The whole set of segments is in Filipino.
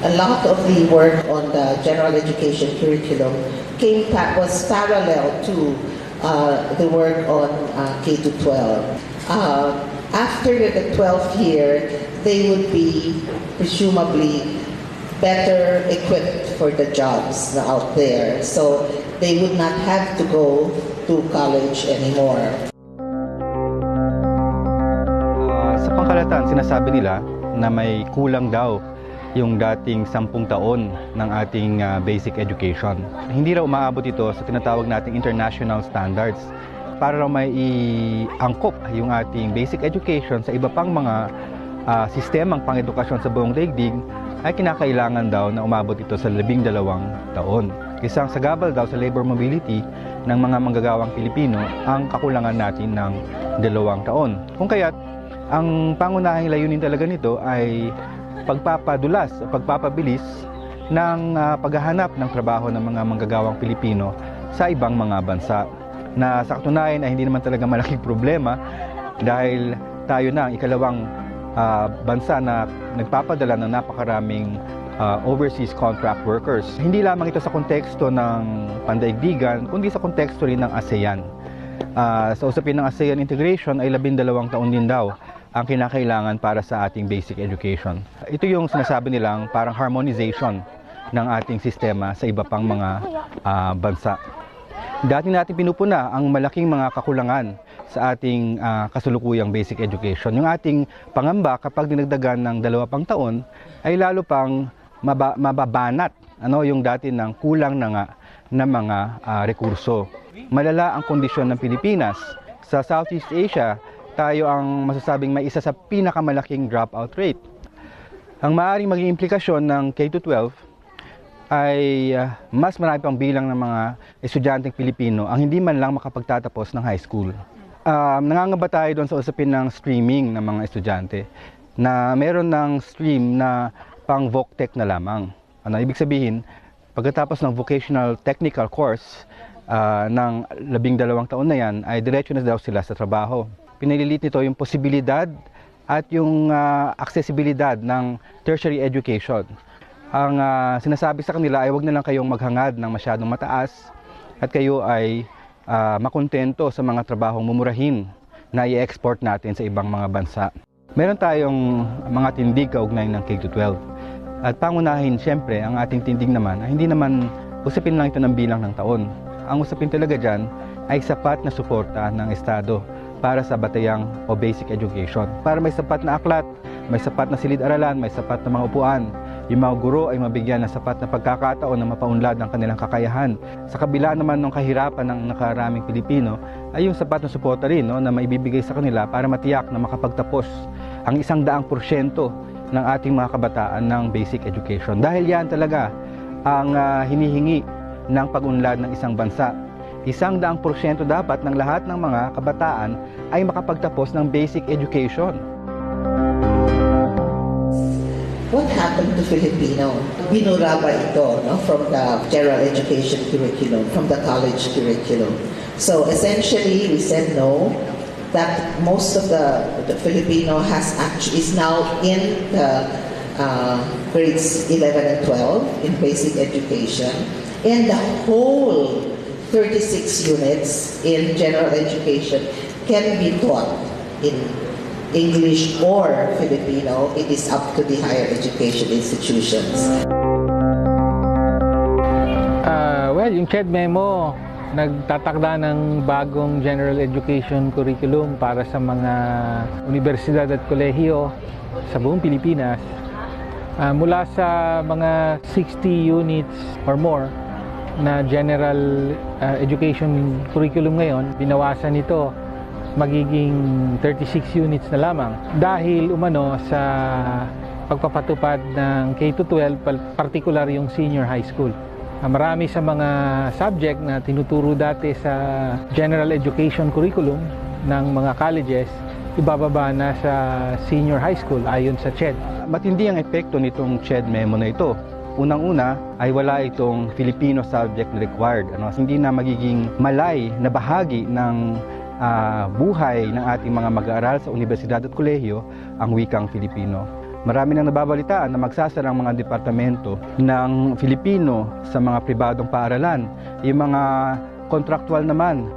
A lot of the work on the general education curriculum was parallel to the work on K to 12. After the 12th year, they would be presumably better equipped for the jobs out there. So they would not have to go to college anymore. Sa pangkalahatan, sinasabi nila na may kulang daw yung dating 10 taon ng ating basic education. Hindi raw umaabot ito sa tinatawag nating international standards. Para raw may iangkop yung ating basic education sa iba pang mga sistemang pang-edukasyon sa buong daigdig, ay kinakailangan daw na umabot ito sa 12 taon. Isang sagabal daw sa labor mobility ng mga manggagawang Pilipino ang kakulangan natin ng 2 taon. Kung kaya't, ang pangunahing layunin talaga nito ay pagpapadulas, pagpapabilis ng paghahanap ng trabaho ng mga manggagawang Pilipino sa ibang mga bansa. Na sa katunayan ay hindi naman talaga malaking problema dahil tayo na ang ikalawang bansa na nagpapadala ng napakaraming overseas contract workers. Hindi lamang ito sa konteksto ng pandaigdigan, kundi sa konteksto rin ng ASEAN. Sa usapin ng ASEAN integration ay 12 taon din daw ang kinakailangan para sa ating basic education. Ito yung sinasabi nilang parang harmonization ng ating sistema sa iba pang mga bansa. Dati natin pinupuna ang malaking mga kakulangan sa ating kasulukuyang basic education. Yung ating pangamba kapag dinagdagan ng 2 pang taon ay lalo pang mababanat yung dati ng kulang na nga na mga rekurso. Malala ang kondisyon ng Pilipinas. Sa Southeast Asia, tayo ang masasabing may isa sa pinakamalaking dropout rate. Ang maaaring maging implikasyon ng K-12 ay mas marami pang bilang ng mga estudyanteng Pilipino ang hindi man lang makapagtatapos ng high school. Nangangamba tayo doon sa usapin ng streaming ng mga estudyante na meron ng stream na pang VocTech na lamang. Ibig sabihin, pagkatapos ng vocational technical course ng 12 taon na yan, ay diretso na daw sila sa trabaho. Pinililit nito yung posibilidad at yung accessibilidad ng tertiary education. Ang sinasabi sa kanila ay huwag na lang kayong maghangad ng masyadong mataas at kayo ay makontento sa mga trabahong mumurahin na i-export natin sa ibang mga bansa. Meron tayong mga tindig kaugnay ng K-12. At pangunahin, siyempre, ang ating tindig naman ay hindi naman usapin lang ito ng bilang ng taon. Ang usapin talaga dyan ay sapat na suporta ng Estado para sa batayang o basic education. Para may sapat na aklat, may sapat na silid-aralan, may sapat na mga upuan. Yung mga guro ay mabigyan ng sapat na pagkakataon na mapaunlad ang kanilang kakayahan. Sa kabila naman ng kahirapan ng nakaraming Pilipino, ay yung sapat na suporta rin na maibibigay sa kanila para matiyak na makapagtapos ang 100% ng ating mga kabataan ng basic education. Dahil yan talaga ang hinihingi ng pag-unlad ng isang bansa. 100% dapat ng lahat ng mga kabataan ay makapagtapos ng basic education. What happened to Filipino? Binura ba ito from the general education curriculum, from the college curriculum? So essentially, we said no, that most of the Filipino is now in the grades 11 and 12 in basic education, and the whole 36 units in general education can be taught in English or Filipino. It is up to the higher education institutions. Well, yung CHED memo nagtatakda ng bagong general education curriculum para sa mga universidad at kolehiyo sa buong Pilipinas. Mula sa mga 60 units or more na general education curriculum ngayon, binawasan ito magiging 36 units na lamang dahil umano sa pagpapatupad ng K-12, particular yung senior high school. Marami sa mga subject na tinuturo dati sa general education curriculum ng mga colleges, ibababa na sa senior high school ayon sa CHED. Matindi ang epekto nitong CHED memo na ito. Unang-una ay wala itong Filipino subject required. Hindi na magiging malay na bahagi ng buhay ng ating mga mag-aaral sa universidad at kolehiyo ang wikang Filipino. Marami nang nababalitaan na magsasara ang mga departamento ng Filipino sa mga pribadong paaralan. Yung mga kontraktual naman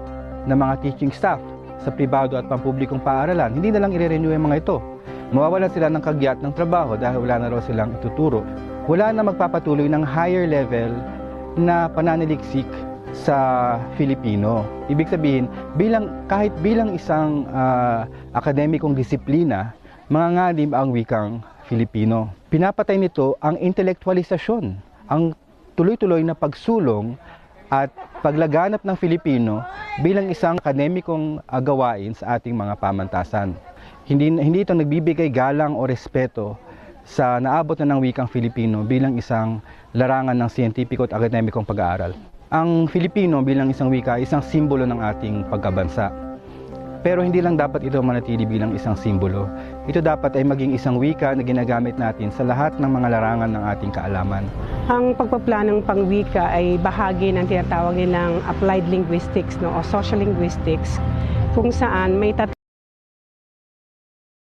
na mga teaching staff sa pribado at pampublikong paaralan, hindi na lang i-renew yung mga ito. Mawawalan sila ng kagyat ng trabaho dahil wala na raw silang ituturo. Wala na magpapatuloy ng higher level na pananaliksik sa Filipino. Ibig sabihin, kahit bilang isang akademikong disiplina, manganganib ang wikang Filipino. Pinapatay nito ang intelektualisasyon, ang tuloy-tuloy na pagsulong at paglaganap ng Filipino bilang isang akademikong gawain sa ating mga pamantasan. Hindi ito nagbibigay galang o respeto sa naabot na ng wikang Filipino bilang isang larangan ng siyentipiko at akademikong pag-aaral. Ang Filipino bilang isang wika ay isang simbolo ng ating pagkabansa. Pero hindi lang dapat ito manatili bilang isang simbolo. Ito dapat ay maging isang wika na ginagamit natin sa lahat ng mga larangan ng ating kaalaman. Ang pagpaplanong pangwika ay bahagi ng tinatawag nilang applied linguistics o social linguistics, kung saan may